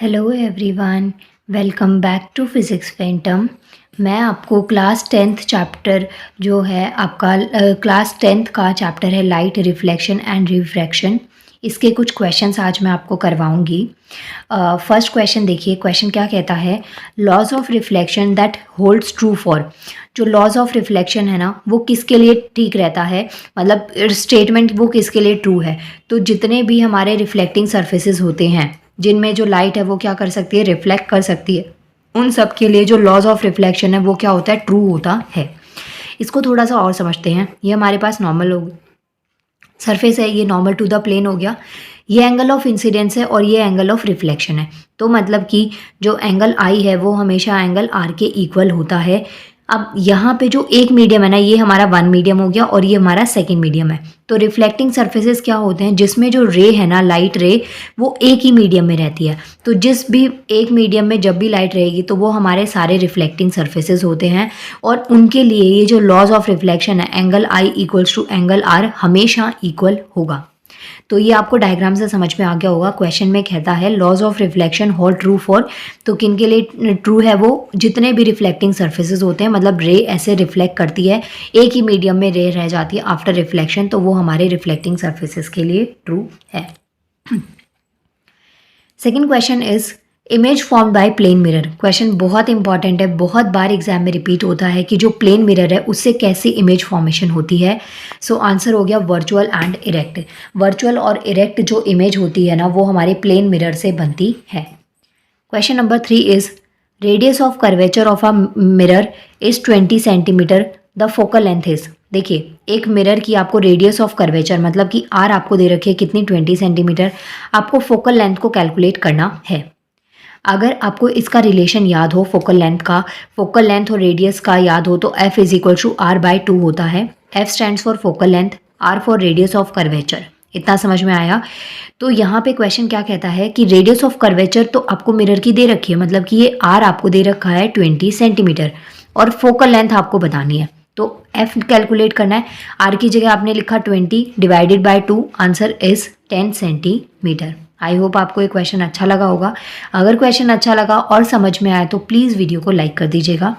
Hello everyone, welcome back to physics phantom. मैं आपको class tenth chapter जो है आपका क्लास टेंथ का चैप्टर है लाइट रिफ्लेक्शन एंड रिफ्रैक्शन। इसके कुछ क्वेश्चंस आज मैं आपको करवाऊंगी। फर्स्ट क्वेश्चन देखिए, क्वेश्चन क्या कहता है, laws of reflection that holds true for. जो लॉज ऑफ रिफ्लेक्शन है ना वो किसके लिए ठीक रहता है, मतलब स्टेटमेंट वो किसके लिए ट्रू है। तो जितने भी हमारे रिफ्लेक्टिंग सर्फेसेस होते हैं जिनमें जो लाइट है वो क्या कर सकती है, रिफ्लेक्ट कर सकती है, उन सब के लिए जो लॉज ऑफ रिफ्लेक्शन है वो क्या होता है, ट्रू होता है। इसको थोड़ा सा और समझते हैं। ये हमारे पास नॉर्मल हो सरफेस है, ये नॉर्मल टू द प्लेन हो गया, ये एंगल ऑफ इंसिडेंस है और ये एंगल ऑफ रिफ्लेक्शन है। तो मतलब कि जो एंगल आई है वो हमेशा एंगल आर के इक्वल होता है। अब यहाँ पे जो एक मीडियम है ना, ये हमारा वन मीडियम हो गया और ये हमारा सेकंड मीडियम है। तो रिफ्लेक्टिंग सरफेसेस क्या होते हैं, जिसमें जो रे है ना, लाइट रे, वो एक ही मीडियम में रहती है। तो जिस भी एक मीडियम में जब भी लाइट रहेगी तो वो हमारे सारे रिफ्लेक्टिंग सरफेसेस होते हैं और उनके लिए ये जो लॉज ऑफ रिफ्लेक्शन है, angle i equals to angle r हमेशा इक्वल होगा। तो ये आपको डायग्राम से समझ में आ गया होगा। क्वेश्चन में कहता है laws of reflection hold true for, तो किन के लिए ट्रू है, वो जितने भी रिफ्लेक्टिंग सर्फेसेस होते हैं, मतलब रे ऐसे रिफ्लेक्ट करती है, एक ही मीडियम में रे रह जाती है आफ्टर रिफ्लेक्शन, तो वो हमारे रिफ्लेक्टिंग सर्फेसेस के लिए ट्रू है। Second question is image form by plane mirror. Question बहुत इंपॉर्टेंट है, बहुत बार एग्जाम में रिपीट होता है कि जो प्लेन मिरर है उससे कैसी इमेज फॉर्मेशन होती है। सो आंसर हो गया वर्चुअल एंड इरेक्ट। वर्चुअल और इरेक्ट जो इमेज होती है ना वो हमारे प्लेन मिरर से बनती है। Question number 3 is radius of curvature of a mirror is 20 centimetre, the focal length is. देखिए, एक मिरर की आपको रेडियस ऑफ कर्वेचर मतलब कि आर आपको दे रखी है कितनी, 20 सेंटीमीटर। आपको फोकल लेंथ को कैलकुलेट करना है। अगर आपको इसका रिलेशन याद हो, फोकल लेंथ का, फोकल लेंथ और रेडियस का याद हो, तो F is equal to r by 2 होता है। F stands for focal length, R for radius of curvature. इतना समझ में आया। तो यहाँ पे क्वेश्चन क्या कहता है कि रेडियस ऑफ कर्वेचर तो आपको मिरर की दे रखी है, मतलब कि ये R आपको दे रखा है 20 सेंटीमीटर और फोकल लेंथ आपको बतानी है। तो F कैलकुलेट करना है। R की जगह आपने लिखा 20 divided by 2, answer is 10 centimetre. I hope आपको ये क्वेश्चन अच्छा लगा होगा। अगर क्वेश्चन अच्छा लगा और समझ में आया तो प्लीज़ वीडियो को लाइक कर दीजिएगा।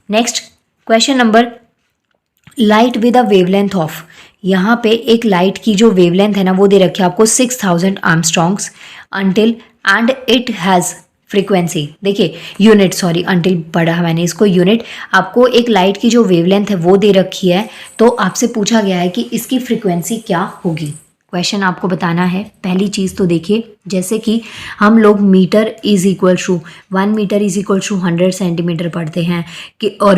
Next question number, light with a wavelength of. यहाँ पे एक लाइट की जो वेवलेंथ है ना वो दे रखी है आपको 6000 armstrongs until and it has frequency. देखिए यूनिट, सॉरी अंटिल पढ़ा मैंने इसको यूनिट। आपको एक लाइट की जो वेवलेंथ है वो दे रखी है, तो आपसे पूछा गया है कि इसकी फ्रीक्वेंसी क्या होगी। क्वेश्चन आपको बताना है। पहली चीज़ तो देखिए, जैसे कि हम लोग metre is equal to 1 metre is equal to 100 centimetre पढ़ते हैं कि, और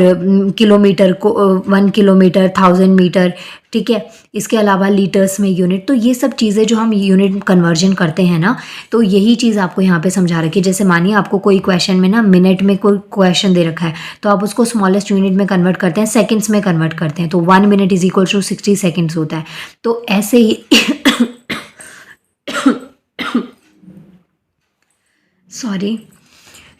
किलोमीटर को 1 किलोमीटर 1000 मीटर, ठीक है। इसके अलावा लीटर्स में यूनिट, तो ये सब चीज़ें जो हम यूनिट कन्वर्जन करते हैं ना, तो यही चीज़ आपको यहाँ पे समझा रखी है। जैसे मानिए आपको कोई क्वेश्चन में ना मिनट में कोई क्वेश्चन दे रखा है, तो आप उसको स्मॉलेस्ट यूनिट में कन्वर्ट करते हैं, सेकंड्स में कन्वर्ट करते हैं, तो 1 minute is equal to 60 seconds होता है। तो ऐसे ही सॉरी,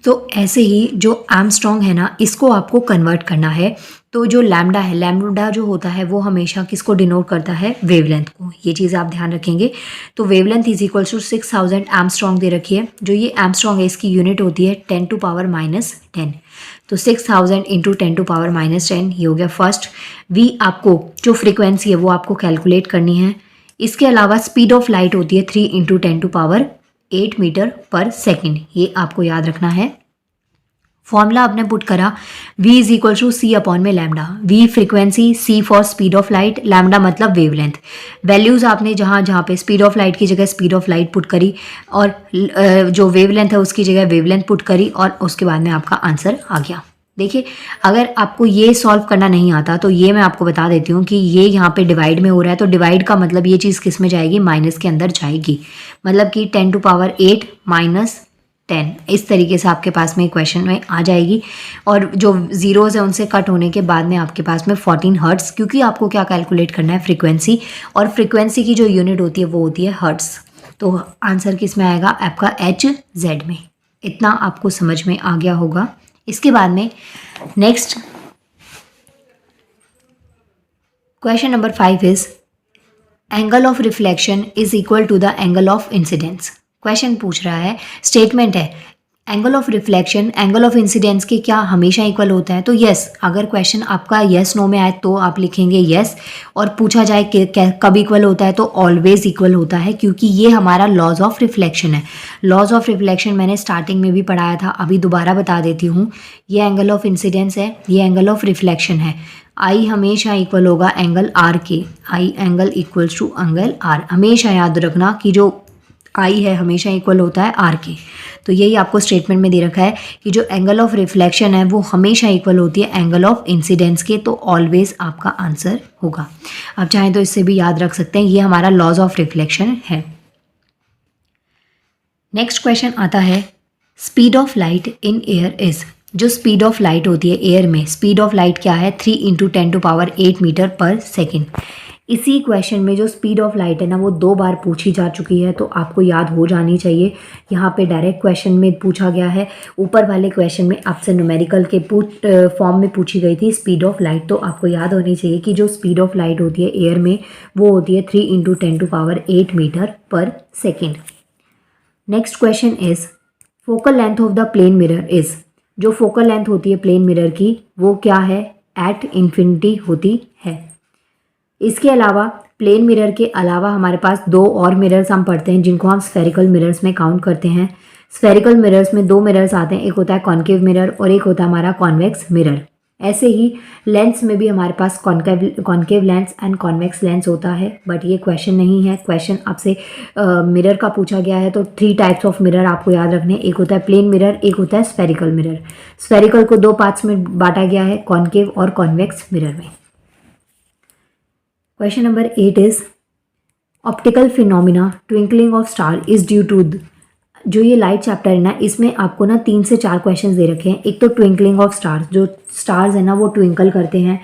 तो ऐसे ही जो आर्मस्ट्रॉन्ग है ना इसको आपको कन्वर्ट करना है। तो जो लैम्डा है, लैम्डा जो होता है वो हमेशा किसको डिनोट करता है, वेवलेंथ को। ये चीज़ आप ध्यान रखेंगे। तो wavelength is equal to 6000 armstrong दे रखी है। जो ये आर्मस्ट्रॉन्ग है इसकी यूनिट होती है 10 टू पावर माइनस 10। तो 6000 इंटू 10 टू पावर माइनस 10, ये हो गया फर्स्ट। वी आपको जो फ्रीक्वेंसी है वो आपको कैलकुलेट करनी है। इसके अलावा स्पीड ऑफ लाइट होती है 3 इंटू 10 टू पावर 8 मीटर पर सेकेंड, ये आपको याद रखना है। फॉर्मूला आपने पुट करा, v is equal to c upon में lambda. v frequency, c for speed of light, lambda मतलब वेवलेंथ। वैल्यूज आपने जहाँ जहाँ पे स्पीड ऑफ लाइट की जगह स्पीड ऑफ लाइट पुट करी और जो वेवलेंथ है उसकी जगह वेवलेंथ पुट करी और उसके बाद में आपका आंसर आ गया। देखिए, अगर आपको ये सॉल्व करना नहीं आता तो ये मैं आपको बता देती हूँ कि ये यहाँ पे डिवाइड में हो रहा है, तो डिवाइड का मतलब ये चीज़ किस में जाएगी, माइनस के अंदर जाएगी। मतलब कि 10 टू पावर 8 माइनस 10, इस तरीके से आपके पास में क्वेश्चन में आ जाएगी। और जो जीरोज़ है उनसे कट होने के बाद में आपके पास में 14 हर्ट्स, क्योंकि आपको क्या कैलकुलेट करना है, फ्रीक्वेंसी, और फ्रीक्वेंसी की जो यूनिट होती है वो होती है हर्ट्स। तो आंसर किस में आएगा, आपका HZ में। इतना आपको समझ में आ गया होगा। इसके बाद में next question number 5 is angle of reflection is equal to the angle of incidence. Question पूछ रहा है, स्टेटमेंट है angle of reflection angle of incidence के क्या हमेशा इक्वल होता है? तो यस, अगर क्वेश्चन आपका यस नो में आए तो आप लिखेंगे यस, और पूछा जाए कि कब इक्वल होता है तो ऑलवेज इक्वल होता है, क्योंकि ये हमारा लॉज ऑफ रिफ्लेक्शन है। लॉज ऑफ रिफ्लेक्शन मैंने स्टार्टिंग में भी पढ़ाया था, अभी दोबारा बता देती हूँ। ये एंगल ऑफ इंसिडेंस है, ये एंगल ऑफ रिफ्लेक्शन है। आई हमेशा इक्वल होगा एंगल आर के, i angle equals to angle r. हमेशा याद रखना कि जो आई है हमेशा इक्वल होता है आर के। तो यही आपको स्टेटमेंट में दे रखा है कि जो एंगल ऑफ रिफ्लेक्शन है वो हमेशा इक्वल होती है एंगल ऑफ इंसिडेंस के, तो ऑलवेज आपका आंसर होगा। आप चाहें तो इससे भी याद रख सकते हैं, ये हमारा लॉज ऑफ रिफ्लेक्शन है। नेक्स्ट क्वेश्चन आता है, speed of light in air is. जो स्पीड ऑफ लाइट होती है एयर में, स्पीड ऑफ लाइट क्या है? 3 × 10⁸ मीटर पर सेकेंड। इसी क्वेश्चन में जो स्पीड ऑफ लाइट है ना वो 2 बार पूछी जा चुकी है, तो आपको याद हो जानी चाहिए। यहाँ पे डायरेक्ट क्वेश्चन में पूछा गया है, ऊपर वाले क्वेश्चन में आपसे न्यूमेरिकल के फॉर्म में पूछी गई थी स्पीड ऑफ लाइट। तो आपको याद होनी चाहिए कि जो स्पीड ऑफ लाइट होती है एयर में वो होती है 3 × 10⁸ मीटर पर second. Next question is, focal length of the plane mirror is. जो फोकल लेंथ होती है प्लेन मिरर की वो क्या है? एट इन्फिनिटी होती है। इसके अलावा प्लेन मिरर के अलावा हमारे पास 2 और मिरर्स हम पढ़ते हैं जिनको हम स्फेरिकल मिरर्स में काउंट करते हैं। स्फेरिकल मिरर्स में 2 मिरर्स आते हैं, एक होता है कॉन्केव मिरर और एक होता है हमारा कॉन्वेक्स मिरर। ऐसे ही लेंस में भी हमारे पास concave lens and convex lens होता है, बट ये क्वेश्चन नहीं है। क्वेश्चन आपसे मिरर का पूछा गया है, तो 3 टाइप्स ऑफ मिरर आपको याद रखने, एक होता है प्लेन मिरर, एक होता है स्फेरिकल मिरर। स्फेरिकल को 2 पार्ट्स में बांटा गया है, कॉन्केव और कॉन्वेक्स मिरर में। Question number 8 is, optical phenomena twinkling of star is due to. जो ये लाइट चैप्टर है ना, इसमें आपको ना 3 से 4 क्वेश्चंस दे रखे हैं। एक तो ट्विंकलिंग ऑफ स्टार्स, जो स्टार्स है ना वो ट्विंकल करते हैं,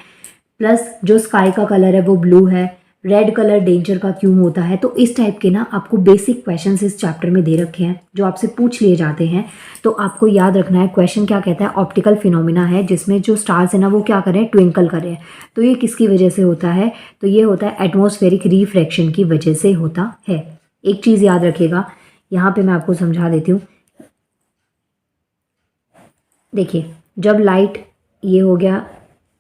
प्लस जो स्काई का कलर है वो ब्लू है, रेड कलर डेंजर का क्यों होता है। तो इस टाइप के ना आपको बेसिक क्वेश्चंस इस चैप्टर में दे रखे हैं जो आपसे पूछ लिए जाते हैं। तो आपको याद रखना है क्वेश्चन क्या कहता है, ऑप्टिकल फिनोमिना है जिसमें जो स्टार्स है ना वो क्या कर रहे हैं, ट्विंकल कर रहे हैं। तो ये किसकी वजह से होता है? तो ये होता है एटमॉस्फेरिक रिफ्रैक्शन की वजह से होता है। एक चीज़ याद रखिएगा, यहाँ पे मैं आपको समझा देती हूँ। देखिए, जब लाइट ये हो गया,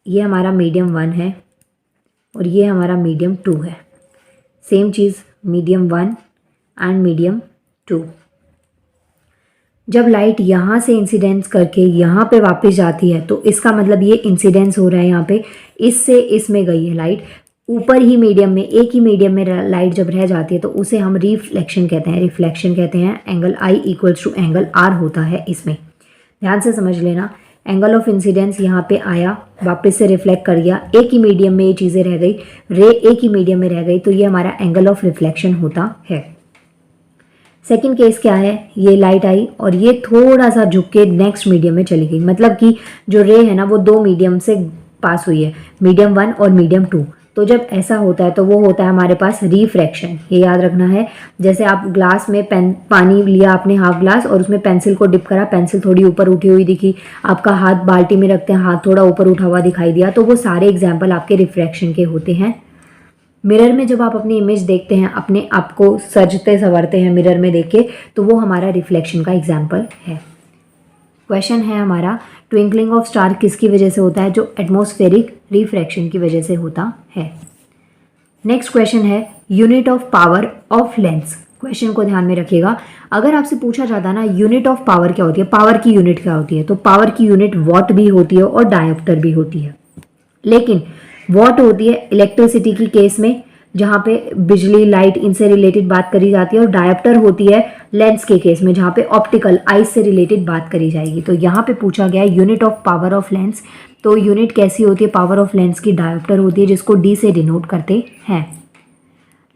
ये हमारा मीडियम 1 है और ये हमारा मीडियम 2 है। Same cheese medium 1 and medium 2। जब लाइट यहाँ से इंसिडेंस करके यहाँ पे वापस जाती है तो इसका मतलब ये इंसिडेंस हो रहा है यहाँ पे, इससे इसमें गई है लाइट। ऊपर ही मीडियम में, एक ही मीडियम में लाइट जब रह जाती है तो उसे हम रिफ्लेक्शन कहते हैं, रिफ्लेक्शन कहते हैं। Angle i equals to angle r होता है इसमें, ध्यान से समझ लेना। एंगल ऑफ इंसिडेंस यहाँ पे आया, वापस से रिफ्लेक्ट कर गया, एक ही मीडियम में ये चीज़ें रह गई, रे एक ही मीडियम में रह गई, तो ये हमारा एंगल ऑफ रिफ्लेक्शन होता है। सेकंड केस क्या है, ये लाइट आई और ये थोड़ा सा झुक के नेक्स्ट मीडियम में चली गई, मतलब कि जो रे है ना वो 2 मीडियम से पास हुई है, मीडियम 1 और मीडियम 2। तो जब ऐसा होता है तो वो होता है हमारे पास रिफ्रैक्शन। ये याद रखना है। जैसे आप ग्लास में पानी लिया आपने हाफ ग्लास और उसमें पेंसिल को डिप करा, पेंसिल थोड़ी ऊपर उठी हुई दिखी, आपका हाथ बाल्टी में रखते हैं, हाथ थोड़ा ऊपर उठा हुआ दिखाई दिया, तो वो सारे एग्जाम्पल आपके रिफ्रैक्शन के होते हैं। मिरर में जब आप अपनी इमेज देखते हैं, अपने आप को सजते संवरते हैं मिरर में देख के, तो वो हमारा रिफ्लेक्शन का एग्जाम्पल है। क्वेश्चन है हमारा, ट्विंकलिंग ऑफ स्टार किसकी वजह से होता है? जो एटमॉस्फेरिक रिफ्रैक्शन की वजह से होता है। नेक्स्ट क्वेश्चन है, unit of power of lens. Question को ध्यान में रखिएगा। अगर आपसे पूछा जाता है ना यूनिट ऑफ पावर क्या होती है, पावर की यूनिट क्या होती है, तो पावर की यूनिट वॉट भी होती है और डायोप्टर भी होती है। लेकिन वॉट होती है इलेक्ट्रिसिटी की केस में, जहाँ पे बिजली लाइट इनसे रिलेटेड बात करी जाती है, और डायोप्टर होती है लेंस के केस में, जहाँ पे ऑप्टिकल आइज से रिलेटेड बात करी जाएगी। तो यहाँ पे पूछा गया है unit of power of lens. तो यूनिट कैसी होती है पावर ऑफ लेंस की? डायोप्टर होती है, जिसको डी से डिनोट करते हैं।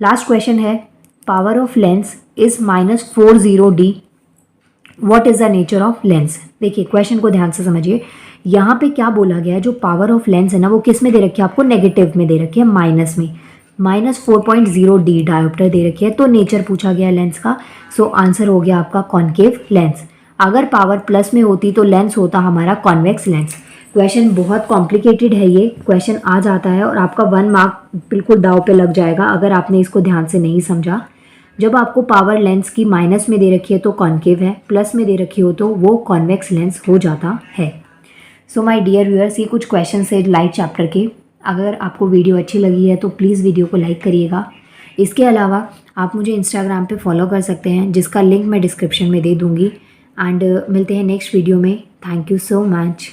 लास्ट क्वेश्चन है, power of lens is -40D, what is the nature of lens. देखिए क्वेश्चन को ध्यान से समझिए। यहाँ पे क्या बोला गया है, जो पावर ऑफ लेंस है ना वो किस में दे रखी है आपको? नेगेटिव में दे रखी है, माइनस में, -4.0D डायोप्टर दे रखी है। तो नेचर पूछा गया लेंस का, सो आंसर हो गया आपका कॉन्केव लेंस। अगर पावर प्लस में होती तो लेंस होता हमारा कॉन्वेक्स लेंस। क्वेश्चन बहुत कॉम्प्लिकेटेड है, ये क्वेश्चन आ जाता है और आपका 1 मार्क बिल्कुल दाव पे लग जाएगा अगर आपने इसको ध्यान से नहीं समझा। जब आपको पावर लेंस की माइनस में दे रखी है तो कॉन्केव है, प्लस में दे रखी हो तो वो कॉन्वेक्स लेंस हो जाता है। सो माय डियर व्यूअर्स, ये कुछ क्वेश्चन है लाइट चैप्टर के। अगर आपको वीडियो अच्छी लगी है तो प्लीज़ वीडियो को लाइक करिएगा। इसके अलावा आप मुझे इंस्टाग्राम पे फॉलो कर सकते हैं, जिसका लिंक मैं डिस्क्रिप्शन में दे दूँगी। एंड मिलते हैं नेक्स्ट वीडियो में। Thank you so much.